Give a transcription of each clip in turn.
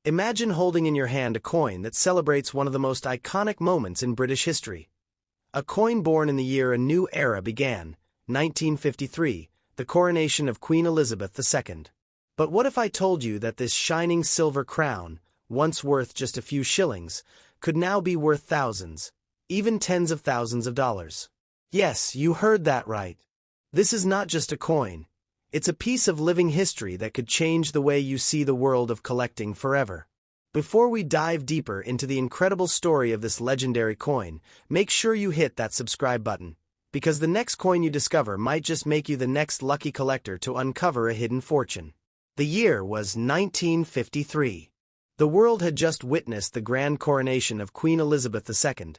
Imagine holding in your hand a coin that celebrates one of the most iconic moments in British history. A coin born in the year a new era began, 1953, the coronation of Queen Elizabeth II. But what if I told you that this shining silver crown, once worth just a few shillings, could now be worth thousands, even tens of thousands of dollars? Yes, you heard that right. This is not just a coin. It's a piece of living history that could change the way you see the world of collecting forever. Before we dive deeper into the incredible story of this legendary coin, make sure you hit that subscribe button, because the next coin you discover might just make you the next lucky collector to uncover a hidden fortune. The year was 1953. The world had just witnessed the grand coronation of Queen Elizabeth II,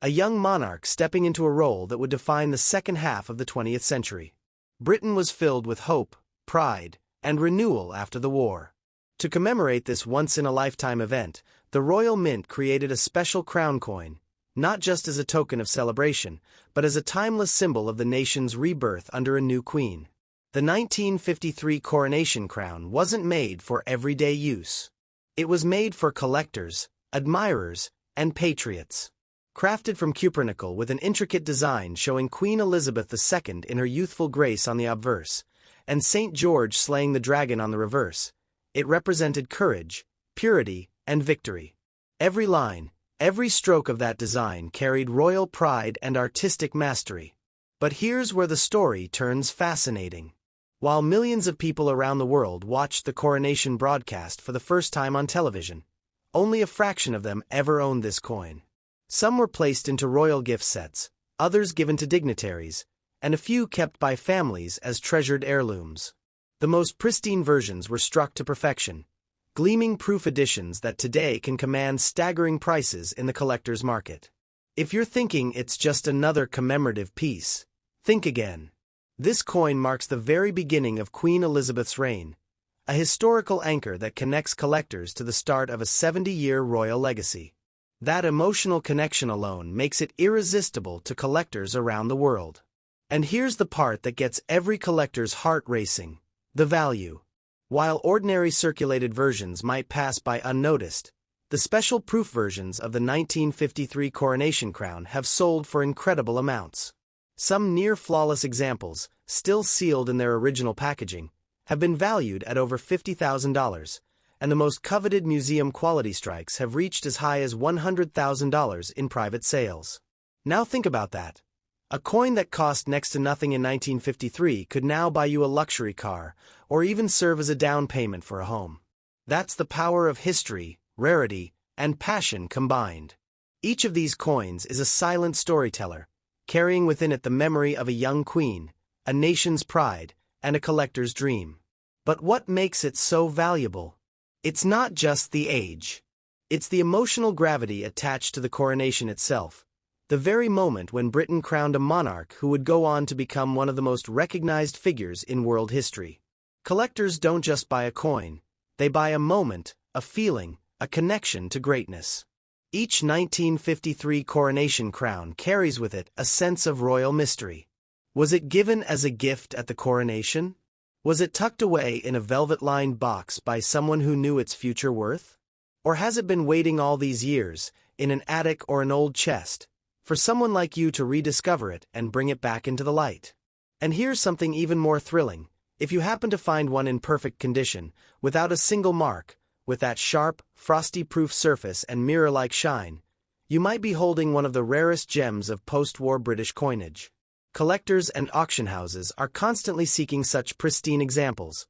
a young monarch stepping into a role that would define the second half of the 20th century. Britain was filled with hope, pride, and renewal after the war. To commemorate this once-in-a-lifetime event, the Royal Mint created a special crown coin, not just as a token of celebration, but as a timeless symbol of the nation's rebirth under a new queen. The 1953 Coronation Crown wasn't made for everyday use. It was made for collectors, admirers, and patriots. Crafted from cupronickel with an intricate design showing Queen Elizabeth II in her youthful grace on the obverse, and St. George slaying the dragon on the reverse, it represented courage, purity, and victory. Every line, every stroke of that design carried royal pride and artistic mastery. But here's where the story turns fascinating. While millions of people around the world watched the coronation broadcast for the first time on television, only a fraction of them ever owned this coin. Some were placed into royal gift sets, others given to dignitaries, and a few kept by families as treasured heirlooms. The most pristine versions were struck to perfection, gleaming proof editions that today can command staggering prices in the collector's market. If you're thinking it's just another commemorative piece, think again. This coin marks the very beginning of Queen Elizabeth's reign, a historical anchor that connects collectors to the start of a 70-year royal legacy. That emotional connection alone makes it irresistible to collectors around the world. And here's the part that gets every collector's heart racing: the value. While ordinary circulated versions might pass by unnoticed, the special proof versions of the 1953 Coronation Crown have sold for incredible amounts. Some near-flawless examples, still sealed in their original packaging, have been valued at over $50,000, and the most coveted museum-quality strikes have reached as high as $100,000 in private sales. Now think about that. A coin that cost next to nothing in 1953 could now buy you a luxury car, or even serve as a down payment for a home. That's the power of history, rarity, and passion combined. Each of these coins is a silent storyteller, carrying within it the memory of a young queen, a nation's pride, and a collector's dream. But what makes it so valuable? It's not just the age. It's the emotional gravity attached to the coronation itself, the very moment when Britain crowned a monarch who would go on to become one of the most recognized figures in world history. Collectors don't just buy a coin, they buy a moment, a feeling, a connection to greatness. Each 1953 Coronation Crown carries with it a sense of royal mystery. Was it given as a gift at the coronation? Was it tucked away in a velvet-lined box by someone who knew its future worth? Or has it been waiting all these years, in an attic or an old chest, for someone like you to rediscover it and bring it back into the light? And here's something even more thrilling. If you happen to find one in perfect condition, without a single mark, with that sharp, frosty-proof surface and mirror-like shine, you might be holding one of the rarest gems of post-war British coinage. Collectors and auction houses are constantly seeking such pristine examples,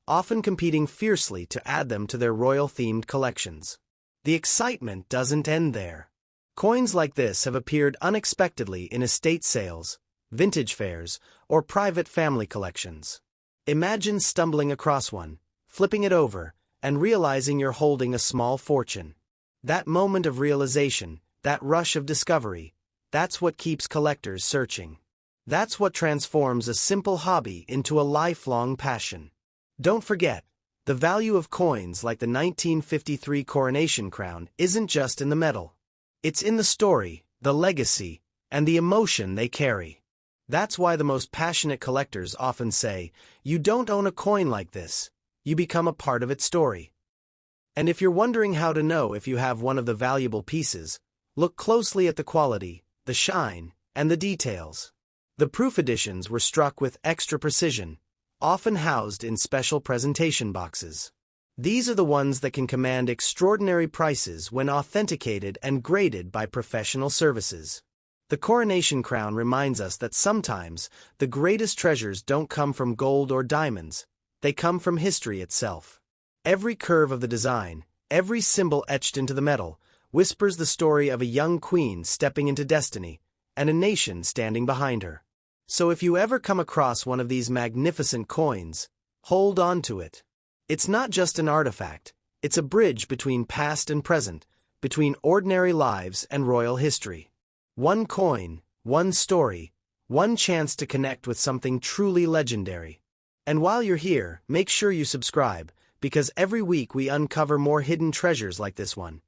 often competing fiercely to add them to their royal-themed collections. The excitement doesn't end there. Coins like this have appeared unexpectedly in estate sales, vintage fairs, or private family collections. Imagine stumbling across one, flipping it over, and realizing you're holding a small fortune. That moment of realization, that rush of discovery, that's what keeps collectors searching. That's what transforms a simple hobby into a lifelong passion. Don't forget, the value of coins like the 1953 Coronation Crown isn't just in the metal. It's in the story, the legacy, and the emotion they carry. That's why the most passionate collectors often say, you don't own a coin like this, you become a part of its story. And if you're wondering how to know if you have one of the valuable pieces, look closely at the quality, the shine, and the details. The proof editions were struck with extra precision, often housed in special presentation boxes. These are the ones that can command extraordinary prices when authenticated and graded by professional services. The Coronation Crown reminds us that sometimes the greatest treasures don't come from gold or diamonds, they come from history itself. Every curve of the design, every symbol etched into the metal, whispers the story of a young queen stepping into destiny, and a nation standing behind her. So if you ever come across one of these magnificent coins, hold on to it. It's not just an artifact, it's a bridge between past and present, between ordinary lives and royal history. One coin, one story, one chance to connect with something truly legendary. And while you're here, make sure you subscribe, because every week we uncover more hidden treasures like this one.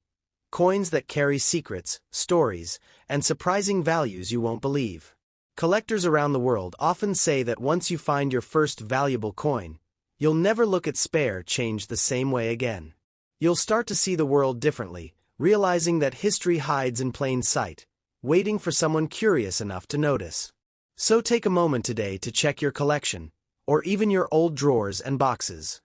Coins that carry secrets, stories, and surprising values you won't believe. Collectors around the world often say that once you find your first valuable coin, you'll never look at spare change the same way again. You'll start to see the world differently, realizing that history hides in plain sight, waiting for someone curious enough to notice. So take a moment today to check your collection, or even your old drawers and boxes.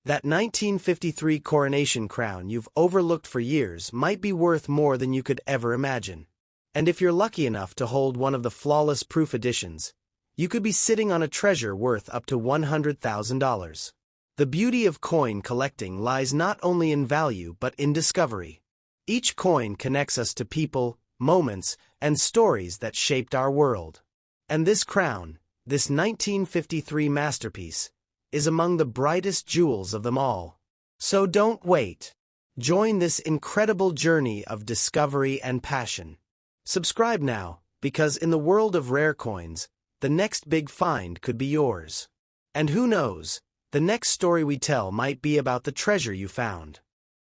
That 1953 Coronation Crown you've overlooked for years might be worth more than you could ever imagine. And if you're lucky enough to hold one of the flawless proof editions, you could be sitting on a treasure worth up to $100,000. The beauty of coin collecting lies not only in value but in discovery. Each coin connects us to people, moments, and stories that shaped our world. And this crown, this 1953 masterpiece, is among the brightest jewels of them all. So don't wait. Join this incredible journey of discovery and passion. Subscribe now, because in the world of rare coins, the next big find could be yours. And who knows, the next story we tell might be about the treasure you found.